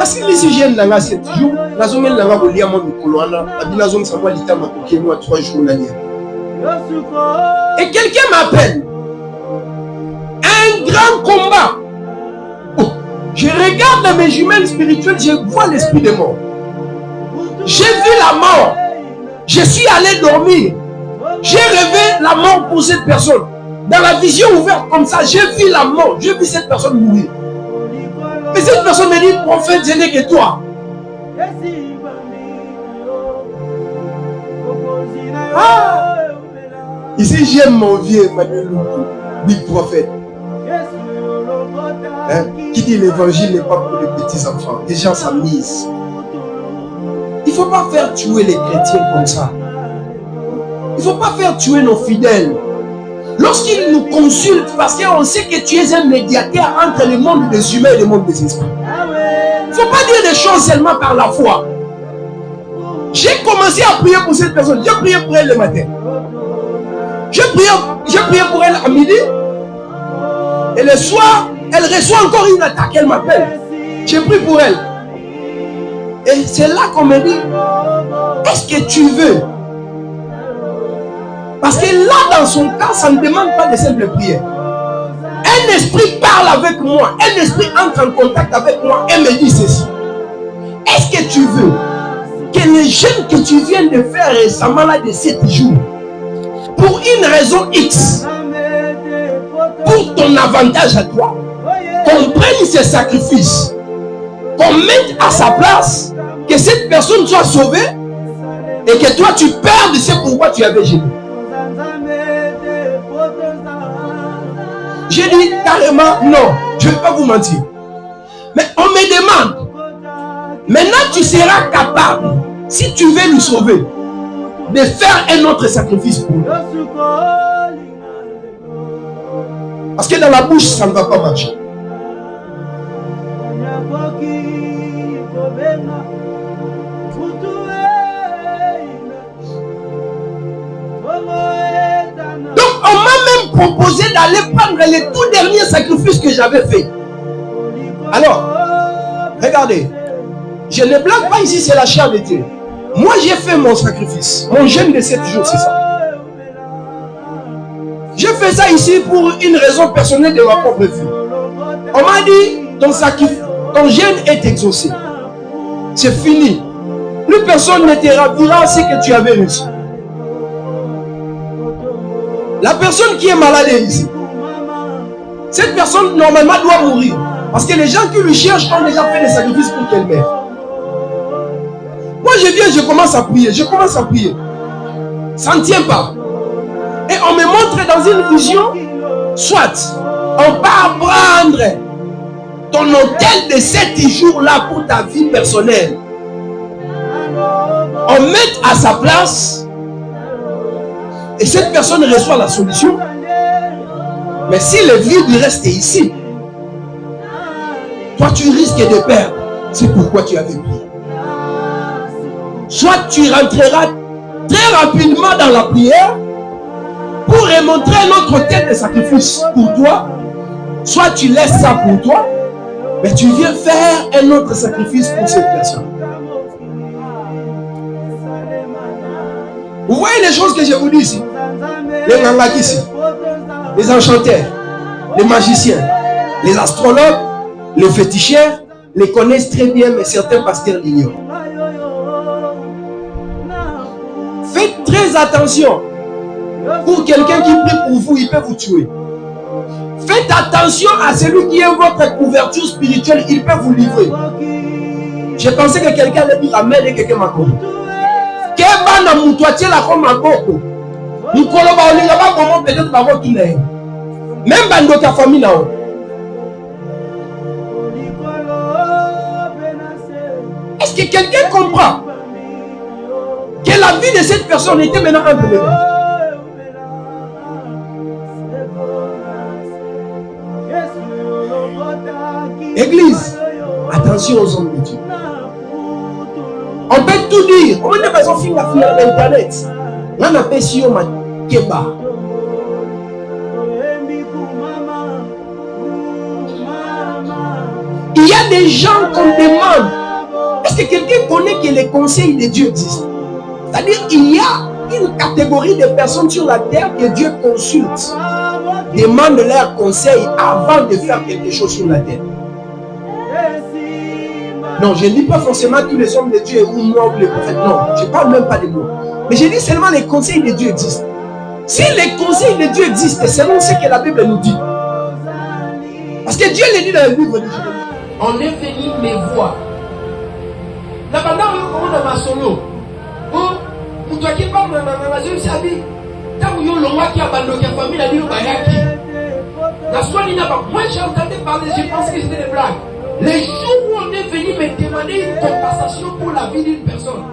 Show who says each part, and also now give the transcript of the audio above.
Speaker 1: Parce que si j'ai un 7 jours, la zone est là, il y a mon micro-là, la zone ça va l'état ma 3 jours l'année. Et quelqu'un m'appelle. Un grand combat. Oh, je regarde mes jumelles spirituelles, je vois l'esprit de mort. J'ai vu la mort. Je suis allé dormir. J'ai rêvé la mort pour cette personne. Dans la vision ouverte comme ça, j'ai vu la mort. J'ai vu cette personne mourir. Mais cette personne me dit, prophète, je n'ai que toi. Ah. Ici, j'aime mon vieux Emmanuel Loukou, big prophète. Hein? Qui dit l'évangile n'est pas pour les petits enfants. Les gens s'amusent. Il ne faut pas faire tuer les chrétiens comme ça. Il ne faut pas faire tuer nos fidèles. Lorsqu'ils nous consultent, parce qu'on sait que tu es un médiateur entre le monde des humains et le monde des esprits. Il ne faut pas dire des choses seulement par la foi. J'ai commencé à prier pour cette personne. J'ai prié pour elle le matin. J'ai prié pour elle à midi. Et le soir, elle reçoit encore une attaque. Elle m'appelle. J'ai prié pour elle. Et c'est là qu'on me dit, est-ce que tu veux? Parce que là, dans son cas, ça ne demande pas de simple prière. Un esprit parle avec moi. Un esprit entre en contact avec moi et me dit ceci. Est-ce que tu veux que les jeûnes que tu viens de faire récemment, là, de 7 jours, pour une raison X, pour ton avantage à toi, qu'on prenne ces sacrifices, qu'on mette à sa place, que cette personne soit sauvée, et que toi tu perdes, c'est pourquoi tu avais jeûné. J'ai dit carrément non, je ne vais pas vous mentir. Mais on me demande, maintenant tu seras capable, si tu veux nous sauver, de faire un autre sacrifice pour nous. Parce que dans la bouche, ça ne va pas marcher. Donc on m'a même proposé d'aller prendre les tout derniers sacrifices que j'avais fait. Alors, regardez, je ne blague pas ici, c'est la chair de Dieu. Moi j'ai fait mon sacrifice, mon jeûne de 7 jours, c'est ça. J'ai fait ça ici pour une raison personnelle de ma propre vie. On m'a dit, ton jeûne est exaucé. C'est fini. Plus personne ne te ravira ce que tu avais reçu. La personne qui est malade ici, cette personne normalement doit mourir. Parce que les gens qui lui cherchent ont déjà fait des sacrifices pour qu'elle meure. Moi je viens, je commence à prier. Ça ne tient pas. Et on me montre dans une vision, soit on part prendre ton hôtel de 7 jours là pour ta vie personnelle. On met à sa place et cette personne reçoit la solution. Mais si le vide reste ici, toi tu risques de perdre. C'est pourquoi tu avais prié. Soit tu rentreras très rapidement dans la prière pour remontrer un autre hôtel de sacrifice pour toi, soit tu laisses ça pour toi, mais tu viens faire un autre sacrifice pour cette personne. Vous voyez les choses que je vous dis ici? Les Nangakissi, les enchanteurs, les magiciens, les astrologues, les féticheurs les connaissent très bien, mais certains pasteurs l'ignorent. Faites très attention. Pour quelqu'un qui prie pour vous, il peut vous tuer. Faites attention à celui qui est votre couverture spirituelle, il peut vous livrer. J'ai pensé que quelqu'un allait dire amen et quelqu'un m'a compris. Même dans ta famille là. Est-ce que quelqu'un comprend que la vie de cette personne était maintenant un problème? Église, attention aux hommes de Dieu. On peut tout dire. On ne peut pas faire l'internet. On a fait sur ma keba. Il y a des gens qu'on demande. Est-ce que quelqu'un connaît que les conseils de Dieu existent? C'est-à-dire il y a une catégorie de personnes sur la terre que Dieu consulte. Demande leur conseil avant de faire quelque chose sur la terre. Non, je ne dis pas forcément tous les hommes de Dieu ou moi ou les prophètes. Non, je ne parle même pas de moi. Mais je dis seulement les conseils de Dieu existent. Si les conseils de Dieu existent, c'est selon ce que la Bible nous dit. Parce que Dieu le dit dans le livre de Jérémie.
Speaker 2: On est venu me voir. La bande on a ma solo. Oh, pour toi qui parle de ma zone, c'est abi. Tant que yo l'on qui a abandonné la famille, la vie au bayaki. La soirée n'a pas. Moi j'ai entendu parler, je pense que c'était des blagues. Les jours où on est venu me demander une compensation pour la vie d'une personne.